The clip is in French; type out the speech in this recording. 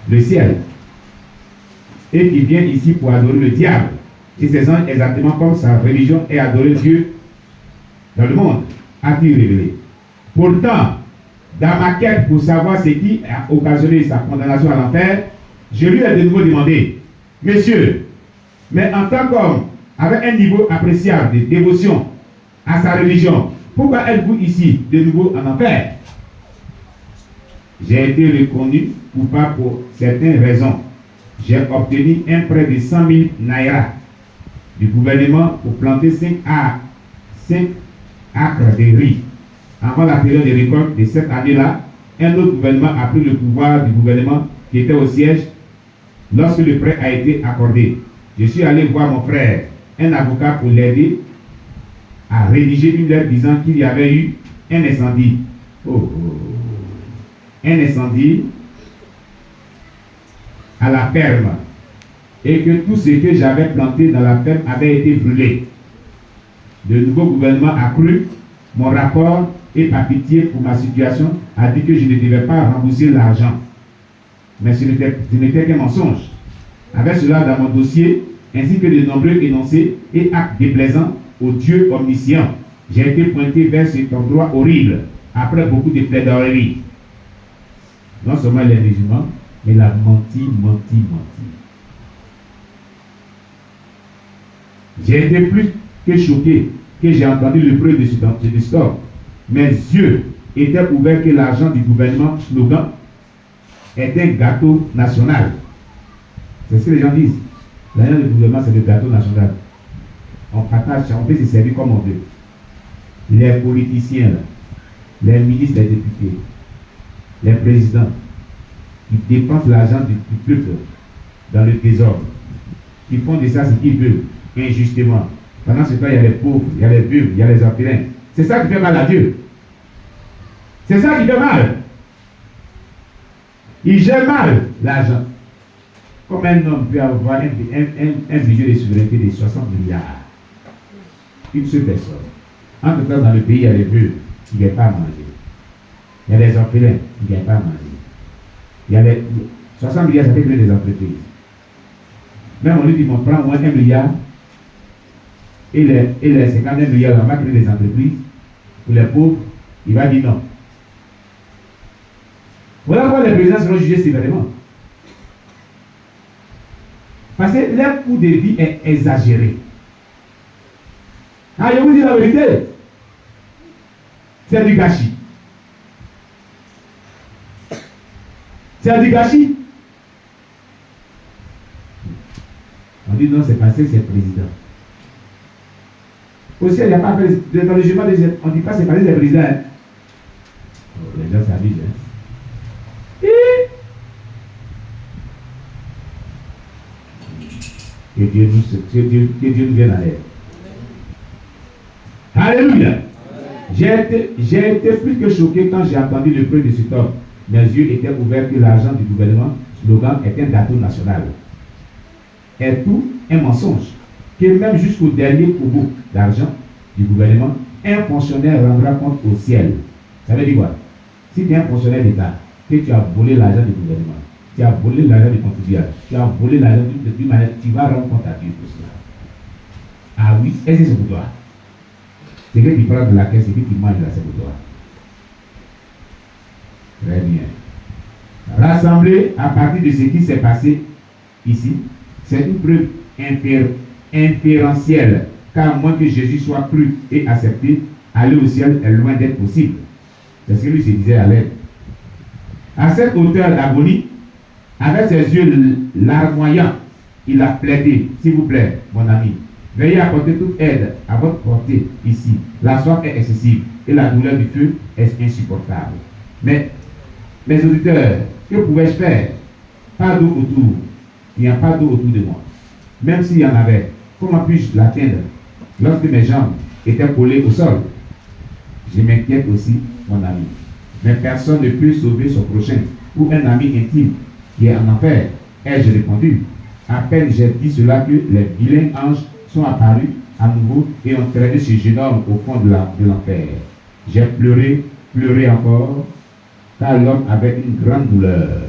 le ciel, et qui vient ici pour adorer le diable et ses anges, exactement comme sa religion est adorer Dieu dans le monde, a-t-il révélé. Pourtant, dans ma quête pour savoir ce qui a occasionné sa condamnation à l'enfer, je lui ai de nouveau demandé, Monsieur, mais en tant qu'homme, avec un niveau appréciable de dévotion à sa religion, pourquoi êtes-vous ici de nouveau en enfer? J'ai été reconnu coupable pour certaines raisons. J'ai obtenu un prêt de 100 000 naira du gouvernement pour planter 5 acres de riz. Avant la période de récolte de cette année-là, un autre gouvernement a pris le pouvoir du gouvernement qui était au siège lorsque le prêt a été accordé. Je suis allé voir mon frère, un avocat, pour l'aider à rédiger une lettre disant qu'il y avait eu un incendie. Un incendie à la ferme et que tout ce que j'avais planté dans la ferme avait été brûlé. Le nouveau gouvernement a cru mon rapport et par pitié pour ma situation a dit que je ne devais pas rembourser l'argent. Mais ce n'était qu'un mensonge. Avec cela dans mon dossier, ainsi que de nombreux énoncés et actes déplaisants au Dieu omniscient, j'ai été pointé vers cet endroit horrible après beaucoup de plaidoiries. Non seulement les musulmans, mais il a menti. J'ai été plus que choqué que j'ai entendu le bruit de ce homme. Mes yeux étaient ouverts que l'argent du gouvernement slogan est un gâteau national. C'est ce que les gens disent. L'argent du gouvernement, c'est le gâteau national. On partage, on peut se servir comme on veut. Les politiciens, les ministres, les députés, les présidents, qui dépensent l'argent du peuple dans le désordre, qui font de ça ce qu'ils veulent, injustement. Pendant ce temps, il y a les pauvres, il y a les veuves, il y a les orphelins. C'est ça qui fait mal à Dieu. C'est ça qui fait mal. Il gère mal l'argent. Comme un homme peut avoir un budget de souveraineté de 60 milliards. Une seule personne. Entre temps, dans le pays, il y a les veuves qui ne gagnent pas à manger. Il y a les orphelins qui ne gagnent pas à manger. Il y a les 60 milliards, ça fait créer des entreprises. Même on lui dit, on prend au moins 1 milliard et les 51 milliards, on va créer des entreprises. Pour les pauvres, il va dire non. Voilà pourquoi les présidents seront jugés sévèrement. Parce que leur coût de vie est exagéré. Ah, je vous dis la vérité. C'est du gâchis. C'est du gâchis. On dit non, c'est parce que c'est président. Aussi, il n'y a pas dans le jugement, on ne dit pas c'est parce que c'est président. Hein. Oh, les gens s'amusent. Hein. Que Dieu nous vienne à l'aide. Alléluia. J'ai été plus que choqué quand j'ai entendu le bruit de cet homme. Mes yeux étaient ouverts que l'argent du gouvernement, slogan, est un gâteau national. Est tout un mensonge. Que même jusqu'au dernier kobo d'argent du gouvernement, un fonctionnaire rendra compte au ciel. Ça veut dire quoi? Si tu es un fonctionnaire d'État, que tu as volé l'argent du gouvernement, tu as volé l'argent du contribuable, tu as volé l'argent d'une manière, tu vas rendre compte à Dieu pour cela. Ah oui, est-ce que c'est pour toi? C'est que tu prends de la caisse et que tu manges là, c'est pour toi. Très bien. Rassemblé à partir de ce qui s'est passé ici, c'est une preuve inférentielle, car à moins que Jésus soit cru et accepté, aller au ciel est loin d'être possible. C'est ce que lui se disait à l'aide. À cette hauteur d'agonie, avec ses yeux larmoyants, il a plaidé, s'il vous plaît, mon ami, veuillez apporter toute aide à votre portée ici. La soif est excessive et la douleur du feu est insupportable. Mais, mes auditeurs, que pouvais-je faire? Pas d'eau autour. Il n'y a pas d'eau autour de moi. Même s'il y en avait, comment puis-je l'atteindre lorsque mes jambes étaient collées au sol? Je m'inquiète aussi, mon ami. Mais personne ne peut sauver son prochain ou un ami intime qui est en enfer. Ai-je répondu? À peine j'ai dit cela que les vilains anges sont apparus à nouveau et ont traîné ce jeune homme au fond de l'enfer. J'ai pleuré encore, car l'homme avait une grande douleur.